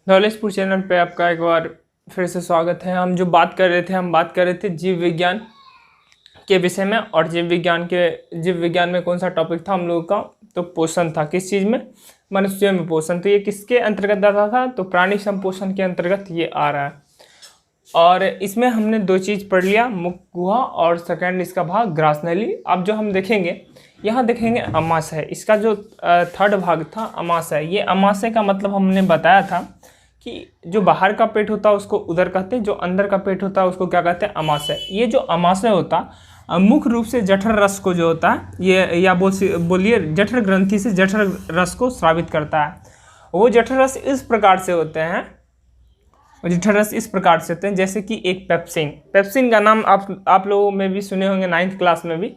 नॉलेजपुर channel पे आपका एक बार फिर से स्वागत है। हम बात कर रहे थे जीव विज्ञान के विषय में। और जीव विज्ञान में कौन सा टॉपिक था हम लोगों का? तो पोषण था। किस चीज़ में? मनुष्य में पोषण। तो ये किसके अंतर्गत आता था? तो प्राणी संपोषण के अंतर्गत ये आ रहा है। और इसमें हमने दो चीज़ पढ़ लिया, मुख गुहा और सेकंड इसका भाग ग्रासनली। अब जो हम देखेंगे, यहाँ देखेंगे अमाशय। इसका जो थर्ड भाग था अमाशय। ये अमाशय का मतलब हमने बताया था कि जो बाहर का पेट होता है उसको उदर कहते हैं, जो अंदर का पेट होता है उसको क्या कहते हैं? अमाशय। ये जो अमाशय होता मुख्य रूप से जठर रस को जो होता है ये, या बोलिए जठर ग्रंथि से जठर रस को स्रावित करता है। वो जठर रस इस प्रकार से होते हैं, जठर रस इस प्रकार से होते हैं जैसे कि एक पेप्सिन। पेप्सिन का नाम आप लोगों में भी सुने होंगे, 9th क्लास में भी।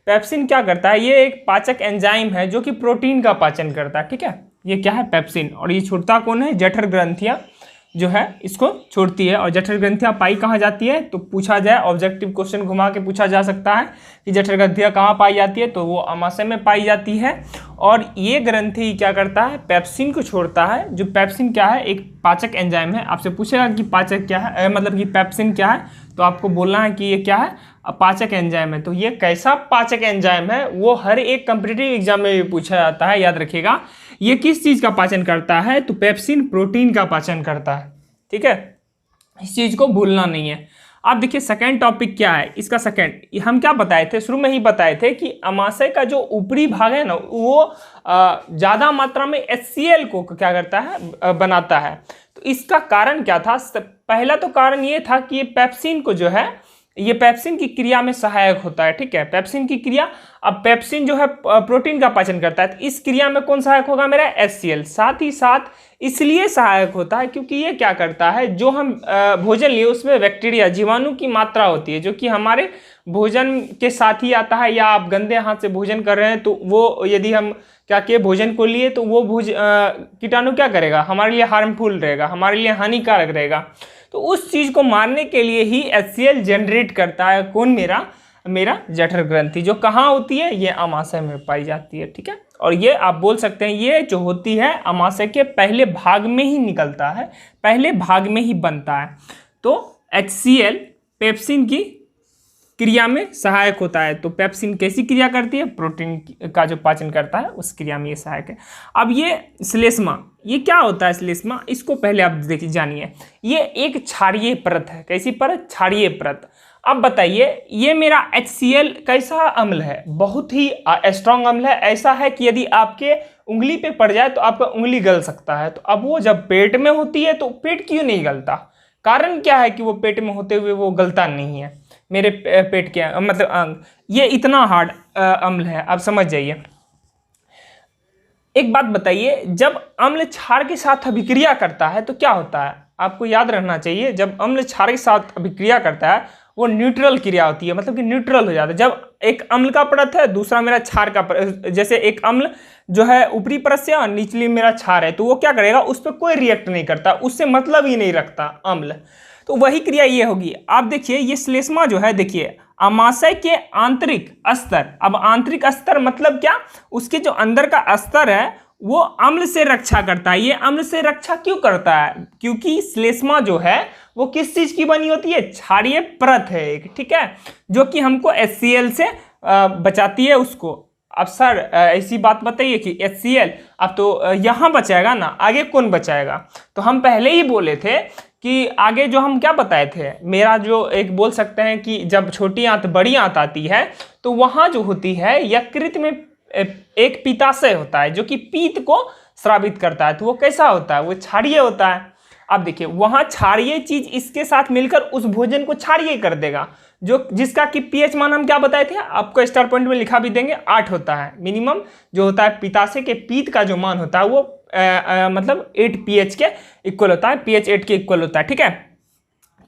पेप्सिन क्या करता है? ये एक पाचक एंजाइम है जो कि प्रोटीन का पाचन करता है। ठीक है, ये क्या है? पेप्सिन। और ये छोड़ता कौन है? जठर ग्रंथियां जो है इसको छोड़ती है। और जठर ग्रंथियां पाई कहाँ जाती है? तो पूछा जाए, ऑब्जेक्टिव क्वेश्चन घुमा के पूछा जा सकता है कि जठर ग्रंथियां कहाँ पाई जाती है, तो वो अमाशय में पाई जाती है। और ये ग्रंथि क्या करता है? पेप्सिन को छोड़ता है। जो पेप्सिन क्या है? एक पाचक एंजाइम है। आपसे पूछेगा कि पाचक क्या है, मतलब कि पेप्सिन क्या है, तो आपको बोलना है कि ये क्या है? पाचक एंजाइम है। तो ये कैसा पाचक एंजाइम है वो हर एक कॉम्पिटिटिव एग्जाम में भी पूछा जाता है, याद रखिएगा। ये किस चीज का पाचन करता है? तो पेप्सिन प्रोटीन का पाचन करता है। ठीक है, इस चीज को भूलना नहीं है। आप देखिए सेकंड टॉपिक क्या है इसका। सेकंड हम क्या बताए थे? शुरू में ही बताए थे कि अमाशय का जो ऊपरी भाग है ना, वो ज्यादा मात्रा में HCl को क्या करता है? बनाता है। तो इसका कारण क्या था? पहला तो कारण ये था कि ये पेप्सिन को जो है, ये पेप्सिन की क्रिया में सहायक होता है। ठीक है, पेप्सिन की क्रिया। अब पेप्सिन जो है प्रोटीन का पाचन करता है, तो इस क्रिया में कौन सहायक होगा? मेरा HCl। साथ ही साथ इसलिए सहायक होता है क्योंकि ये क्या करता है, जो हम भोजन लिए उसमें बैक्टीरिया, जीवाणु की मात्रा होती है जो कि हमारे भोजन के साथ ही आता है। या आप गंदे हाथ से भोजन कर रहे हैं तो वो, यदि हम क्या किए, भोजन को लिए, तो वो कीटाणु क्या करेगा? हमारे लिए हार्मफुल रहेगा, हमारे लिए हानिकारक रहेगा। तो उस चीज को मारने के लिए ही HCl जनरेट करता है। कौन? मेरा जठर ग्रंथि, जो कहाँ होती है? ये अमाशय में पाई जाती है। ठीक है, और ये आप बोल सकते हैं ये जो होती है अमाशय के पहले भाग में ही निकलता है, पहले भाग में ही बनता है। तो HCl पेप्सिन की क्रिया में सहायक होता है। तो पेप्सिन कैसी क्रिया करती है? प्रोटीन का जो पाचन करता है उस क्रिया में ये सहायक है। अब ये श्लेष्मा, ये क्या होता है श्लेष्मा? इसको पहले आप देखिए, जानिए। ये एक क्षारीय परत है। कैसी परत? क्षारीय परत। अब बताइए, ये मेरा HCl कैसा अम्ल है? बहुत ही स्ट्रॉन्ग अम्ल है। ऐसा है कि यदि आपके उंगली पे पड़ जाए तो आपका उंगली गल सकता है। तो अब वो जब पेट में होती है तो पेट क्यों नहीं गलता? कारण क्या है कि वो पेट में होते हुए वो गलता नहीं है? मेरे पेट के मतलब अंग, ये इतना हार्ड अम्ल है। आप समझ जाइए। एक बात बताइए, जब अम्ल क्षार के साथ अभिक्रिया करता है तो क्या होता है? आपको याद रखना चाहिए, जब अम्ल क्षार के साथ अभिक्रिया करता है वो न्यूट्रल क्रिया होती है, मतलब कि न्यूट्रल हो जाता है। जब एक अम्ल का परत है, दूसरा मेरा क्षार का परत, जैसे एक अम्ल जो है ऊपरी परत से और निचली मेरा क्षार है, तो वो क्या करेगा? उस पर कोई रिएक्ट नहीं करता, उससे मतलब ही नहीं रखता अम्ल। तो वही क्रिया ये होगी। आप देखिए, ये श्लेष्मा जो है, देखिए अमाशय के आंतरिक स्तर। अब आंतरिक स्तर मतलब क्या? उसके जो अंदर का स्तर है वो अम्ल से रक्षा करता है। ये अम्ल से रक्षा क्यों करता है? क्योंकि श्लेष्मा जो है वो किस चीज की बनी होती है? क्षारीय परत है एक। ठीक है, जो कि हमको HCl से बचाती है उसको। अब सर ऐसी बात बताइए कि HCl अब तो यहाँ बचाएगा ना, आगे कौन बचाएगा? तो हम पहले ही बोले थे कि आगे जो हम क्या बताए थे, मेरा जो एक बोल सकते हैं कि जब छोटी आंत बड़ी आंत आती है तो वहां जो होती है यकृत में एक पित्ताशय होता है जो कि पीत को स्रावित करता है। तो वो कैसा होता है? वो क्षारीय होता है। अब देखिए, वहां क्षारीय चीज इसके साथ मिलकर उस भोजन को क्षारीय कर देगा, जो जिसका कि pH मान हम क्या बताए थे, आपको स्टार पॉइंट में लिखा भी देंगे, 8 होता है मिनिमम। जो होता है पित्ताशय के पीत का जो मान होता है वो मतलब 8 pH के इक्वल होता है, pH 8 के इक्वल होता है। ठीक है,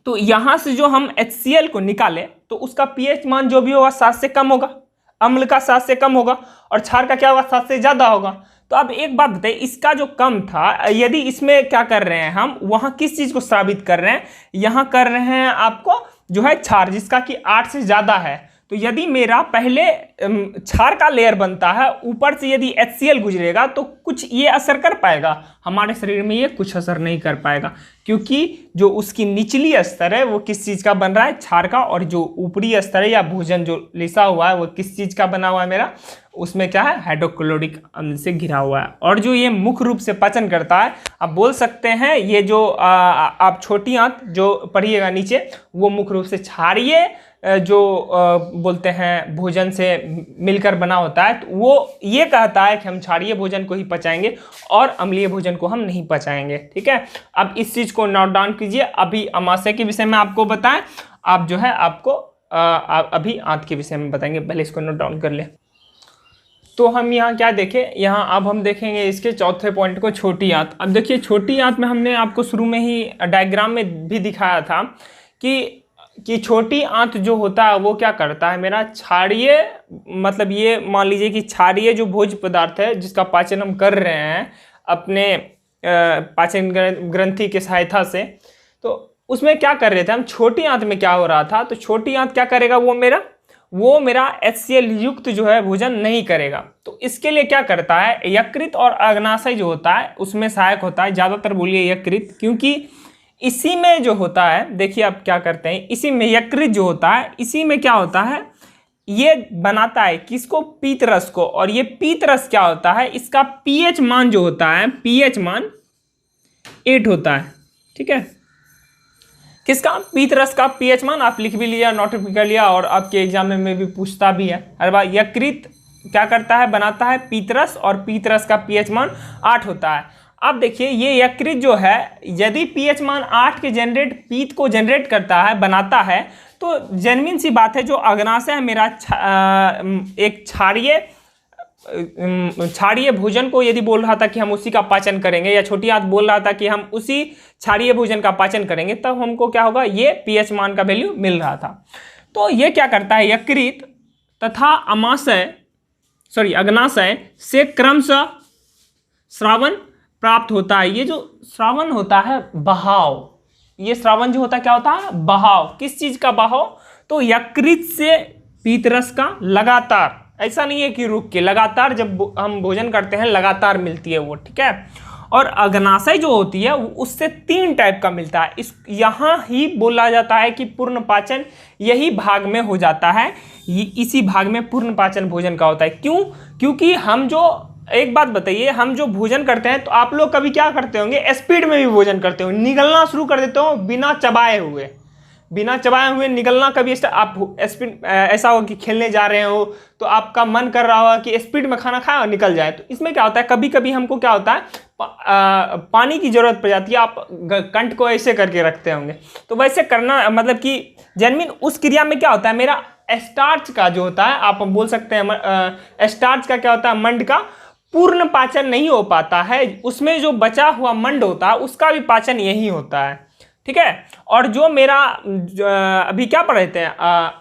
तो यहां से जो हम HCl को निकाले तो उसका pH मान जो भी होगा 7 से कम होगा, अम्ल का 7 से कम होगा, और क्षार का क्या होगा? 7 से ज्यादा होगा। तो अब एक बात बताइए, इसका जो कम था, यदि इसमें क्या कर रहे हैं हम, वहां किस चीज को साबित कर रहे हैं? यहां कर रहे हैं आपको जो है क्षार, जिसका कि 8 से ज्यादा है। तो यदि मेरा पहले क्षार का लेयर बनता है, ऊपर से यदि HCl गुजरेगा तो कुछ ये असर कर पाएगा हमारे शरीर में? ये कुछ असर नहीं कर पाएगा, क्योंकि जो उसकी निचली स्तर है वो किस चीज़ का बन रहा है? क्षार का। और जो ऊपरी स्तर है या भोजन जो लिसा हुआ है वो किस चीज़ का बना हुआ है मेरा? उसमें क्या है? हाइड्रोक्लोरिक अम्ल से घिरा हुआ है। और जो ये मुख्य रूप से पाचन करता है, आप बोल सकते हैं ये जो आप छोटी आंत जो पढ़िएगा नीचे, वो मुख्य रूप से क्षारीय जो बोलते हैं भोजन से मिलकर बना होता है। तो वो ये कहता है कि हम क्षारीय भोजन को ही पचाएंगे और अम्लीय भोजन को हम नहीं पचाएंगे। ठीक है, अब इस चीज़ को नोट डाउन कीजिए। अभी अमाशय के विषय में आपको बताएं, आप जो है आपको अभी आंत के विषय में बताएंगे। पहले इसको नोट डाउन कर ले। तो हम यहाँ क्या देखें, यहाँ अब हम देखेंगे इसके चौथे पॉइंट को, छोटी आंत। अब देखिए छोटी आंत में हमने आपको शुरू में ही डायग्राम में भी दिखाया था कि छोटी आंत जो होता है वो क्या करता है मेरा? क्षारीय, मतलब ये मान लीजिए कि क्षारीय जो भोज्य पदार्थ है जिसका पाचन हम कर रहे हैं अपने पाचन ग्रंथि के सहायता से, तो उसमें क्या कर रहे थे हम? छोटी आंत में क्या हो रहा था? तो छोटी आंत क्या करेगा? वो मेरा HCl युक्त जो है भोजन नहीं करेगा। तो इसके लिए क्या करता है? यकृत और अग्नाशय जो होता है उसमें सहायक होता है। ज़्यादातर बोलिए यकृत, क्योंकि इसी में जो होता है, देखिए आप क्या करते हैं, इसी में यकृत जो होता है, इसी में क्या होता है? ये बनाता है किसको? पीत रस को। और ये पीत रस क्या होता है? इसका pH मान जो होता है, pH मान 8 होता है। ठीक है, किसका? पीत रस का pH मान आप लिख भी लिया, नोट भी कर लिया, और आपके एग्जाम में भी पूछता भी है। अरे भाई, यकृत क्या करता है? बनाता है पीत रस, और पीत रस का pH मान 8 होता है। अब देखिए ये यकृत जो है, यदि pH मान 8 के पीत को जनरेट करता है, बनाता है, तो जेन्युइन सी बात है जो अग्नाशय है मेरा एक क्षारीय भोजन को यदि बोल रहा था कि हम उसी का पाचन करेंगे, या छोटी आंत बोल रहा था कि हम उसी क्षारीय भोजन का पाचन करेंगे, तब हमको क्या होगा? ये pH मान का वैल्यू मिल रहा था। तो ये क्या करता है? यकृत तथा अग्नाशय से क्रमशः श्रावण प्राप्त होता है। ये जो श्रावण होता है, बहाव, ये श्रावण जो होता है क्या होता है? बहाव। किस चीज का बहाव? तो यकृत से पीतरस का लगातार, ऐसा नहीं है कि रुक के, लगातार जब हम भोजन करते हैं लगातार मिलती है वो। ठीक है, और अग्नाशय जो होती है उससे 3 टाइप का मिलता है। यहाँ ही बोला जाता है कि पूर्ण पाचन यही भाग में हो जाता है, इसी भाग में पूर्ण पाचन भोजन का होता है। क्यों? क्योंकि हम जो, एक बात बताइए, हम जो भोजन करते हैं तो आप लोग कभी क्या करते होंगे? स्पीड में भी भोजन करते हो, निगलना शुरू कर देते हो बिना चबाए हुए निगलना। कभी आप स्पीड, ऐसा हो कि खेलने जा रहे हो तो आपका मन कर रहा होगा कि स्पीड में खाना खाए और निकल जाए। तो इसमें क्या होता है, कभी कभी हमको क्या होता है, पानी की जरूरत पड़ जाती है, आप कंठ को ऐसे करके रखते होंगे। तो वैसे करना, मतलब कि जेन्युइन उस क्रिया में क्या होता है, मेरा स्टार्च का जो होता है, आप बोल सकते हैं स्टार्च का क्या होता है, मंड का पूर्ण पाचन नहीं हो पाता है। उसमें जो बचा हुआ मंड होता है उसका भी पाचन यही होता है। ठीक है, और जो मेरा अभी क्या पढ़ रहे थे,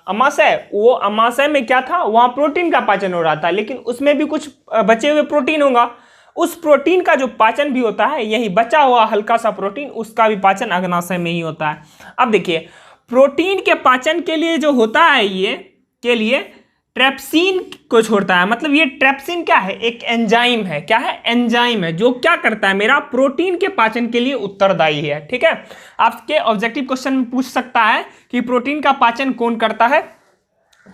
अमाशय, वो अमाशय में क्या था, वहाँ प्रोटीन का पाचन हो रहा था, लेकिन उसमें भी कुछ बचे हुए प्रोटीन होगा। उस प्रोटीन का जो पाचन भी होता है, यही बचा हुआ हल्का सा प्रोटीन, उसका भी पाचन अग्नाशय में ही होता है। अब देखिए, प्रोटीन के पाचन के लिए जो होता है, ये के लिए ट्रेप्सिन को छोड़ता है। मतलब ये ट्रेप्सिन क्या है? एक एंजाइम है। क्या है? एंजाइम है, जो क्या करता है, मेरा प्रोटीन के पाचन के लिए उत्तरदायी है। ठीक है, आपके ऑब्जेक्टिव क्वेश्चन में पूछ सकता है कि प्रोटीन का पाचन कौन करता है,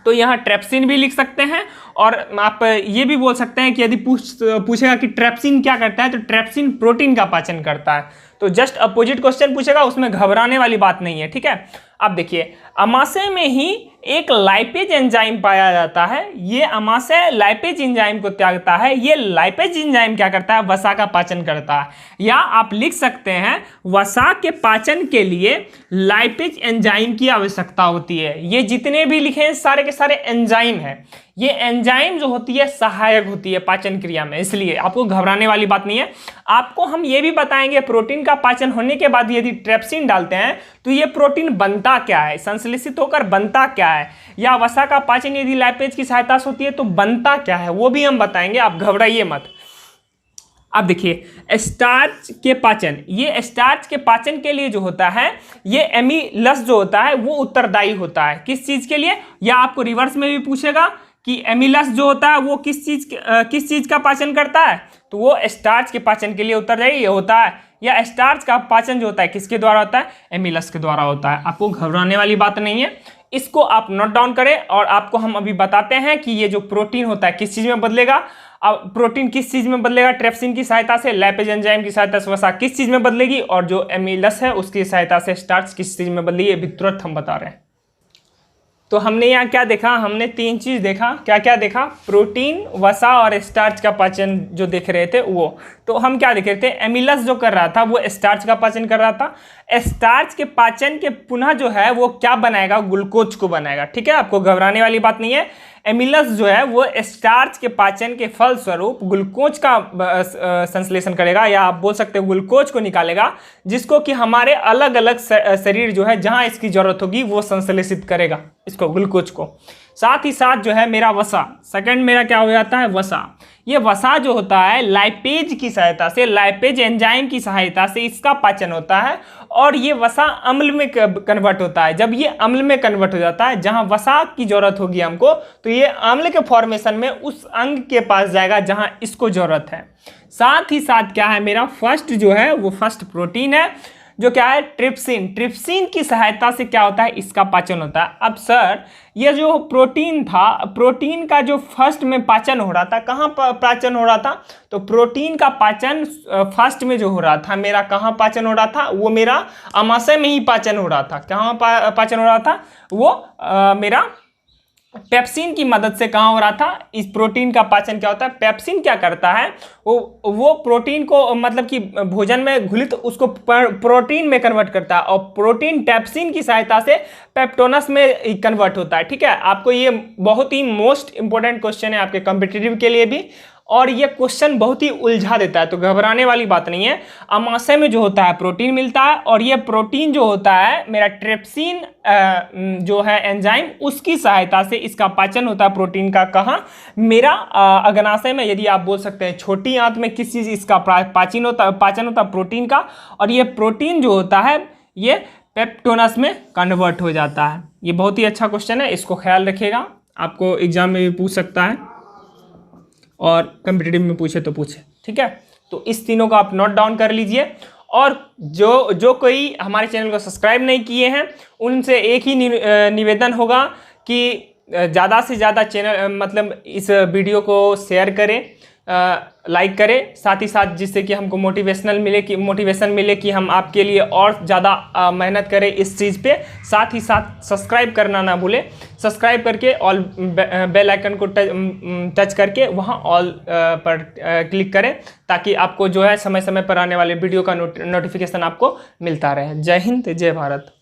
तो यहाँ ट्रेप्सिन भी लिख सकते हैं। और आप ये भी बोल सकते हैं कि यदि पूछेगा कि ट्रेप्सिन क्या करता है, तो ट्रेप्सिन प्रोटीन का पाचन करता है। तो जस्ट अपोजिट क्वेश्चन पूछेगा, उसमें घबराने वाली बात नहीं है। ठीक है, अब देखिए, अमाशय में ही एक लाइपेज एंजाइम पाया जाता है। ये अमाशय लाइपेज एंजाइम को त्यागता है। ये लाइपेज एंजाइम क्या करता है? वसा का पाचन करता है। या आप लिख सकते हैं, वसा के पाचन के लिए लाइपेज एंजाइम की आवश्यकता होती है। ये जितने भी लिखे हैं सारे के सारे एंजाइम हैं। ये एंजाइम जो होती है सहायक होती है पाचन क्रिया में, इसलिए आपको घबराने वाली बात नहीं है। आपको हम ये भी बताएंगे, प्रोटीन का पाचन होने के बाद यदि ट्रेप्सिन डालते हैं तो ये प्रोटीन बनता क्या है, संश्लेषित होकर बनता क्या है, या वसा का पाचन यदि लाइपेज की सहायता से होती है तो बनता क्या है, वो भी हम बताएंगे। आप घबराइए मत। अब देखिए स्टार्च के पाचन, ये स्टार्च के पाचन के लिए जो होता है ये एमिलस जो होता है वो उत्तरदायी होता है। किस चीज के लिए, या आपको रिवर्स में भी पूछेगा कि एमिलस जो होता है वो किस चीज का पाचन करता है, तो वो स्टार्च के पाचन के लिए उत्तरदायी होता है। या स्टार्च का पाचन जो होता है किसके द्वारा होता है, एमिलस के द्वारा होता है। आपको घबराने वाली बात नहीं है, इसको आप नोट डाउन करें। और आपको हम अभी बताते हैं कि ये जो प्रोटीन होता है किस चीज में बदलेगा। अब प्रोटीन किस चीज में बदलेगा, ट्रिप्सिन की सहायता से, लैपेज एंजाइम की सहायता से वसा किस चीज में बदलेगी, और जो एमिलस है उसकी सहायता से स्टार्च किस चीज में बदलेगी, ये भी तुरंत हम बता रहे हैं। तो हमने यहाँ क्या देखा, हमने 3 चीज देखा। क्या क्या देखा, प्रोटीन, वसा और स्टार्च का पाचन जो देख रहे थे वो। तो हम क्या देख रहे थे, एमिलस जो कर रहा था वो स्टार्च का पाचन कर रहा था। स्टार्च के पाचन के पुनः जो है वो क्या बनाएगा, ग्लूकोज को बनाएगा। ठीक है, आपको घबराने वाली बात नहीं है। एमिलस जो है वो स्टार्च के पाचन के फलस्वरूप ग्लूकोज का संश्लेषण करेगा, या आप बोल सकते हो ग्लूकोज को निकालेगा, जिसको कि हमारे अलग अलग शरीर जो है जहां इसकी जरूरत होगी वो संश्लेषित करेगा इसको, ग्लूकोज को। साथ ही साथ जो है मेरा वसा, सेकंड मेरा क्या हो जाता है, वसा। ये वसा जो होता है लाइपेज की सहायता से, लाइपेज एंजाइम की सहायता से इसका पाचन होता है, और ये वसा अम्ल में कन्वर्ट होता है। जब ये अम्ल में कन्वर्ट हो जाता है, जहां वसा की जरूरत होगी हमको, तो ये अम्ल के फॉर्मेशन में उस अंग के पास जाएगा जहां इसको जरूरत है। साथ ही साथ क्या है, मेरा फर्स्ट जो है वो फर्स्ट प्रोटीन है, जो क्या है, ट्रिप्सिन। ट्रिप्सिन की सहायता से क्या होता है, इसका पाचन होता है। अब सर ये जो प्रोटीन था, प्रोटीन का जो फर्स्ट में पाचन हो रहा था, कहाँ पाचन हो रहा था, तो प्रोटीन का पाचन फर्स्ट में जो हो रहा था मेरा, कहाँ पाचन हो रहा था, वो मेरा आमाशय में ही पाचन हो रहा था। कहाँ पाचन हो रहा था, वो मेरा पेप्सिन की मदद से कहाँ हो रहा था। इस प्रोटीन का पाचन क्या होता है, पेप्सिन क्या करता है, वो प्रोटीन को मतलब कि भोजन में घुलित उसको प्रोटीन में कन्वर्ट करता है, और प्रोटीन पेप्सिन की सहायता से पेप्टोनस में कन्वर्ट होता है। ठीक है, आपको ये बहुत ही मोस्ट इंपॉर्टेंट क्वेश्चन है आपके कॉम्पिटिटिव के लिए भी, और ये क्वेश्चन बहुत ही उलझा देता है, तो घबराने वाली बात नहीं है। आमाशय में जो होता है प्रोटीन मिलता है, और ये प्रोटीन जो होता है मेरा ट्रिप्सिन जो है एंजाइम, उसकी सहायता से इसका पाचन होता है प्रोटीन का। कहाँ, मेरा अग्नाशय में, यदि आप बोल सकते हैं छोटी आंत में किस चीज़ इसका पाचन होता है प्रोटीन का, और ये प्रोटीन जो होता है ये पेप्टोनस में कन्वर्ट हो जाता है। ये बहुत ही अच्छा क्वेश्चन है, इसको ख्याल रखिएगा, आपको एग्जाम में भी पूछ सकता है, और कॉम्पिटिटिव में पूछे तो पूछे। ठीक है, तो इस तीनों को आप नोट डाउन कर लीजिए। और जो कोई हमारे चैनल को सब्सक्राइब नहीं किए हैं उनसे एक ही निवेदन होगा कि ज़्यादा से ज़्यादा चैनल मतलब इस वीडियो को शेयर करें, लाइक करें, साथ ही साथ जिससे कि हमको मोटिवेशन मिले कि हम आपके लिए और ज़्यादा मेहनत करें इस चीज़ पे। साथ ही साथ सब्सक्राइब करना ना भूलें, सब्सक्राइब करके ऑल बेल आइकन को टच करके वहाँ ऑल पर क्लिक करें, ताकि आपको जो है समय समय पर आने वाले वीडियो का नोटिफिकेशन आपको मिलता रहे। जय हिंद, जय भारत।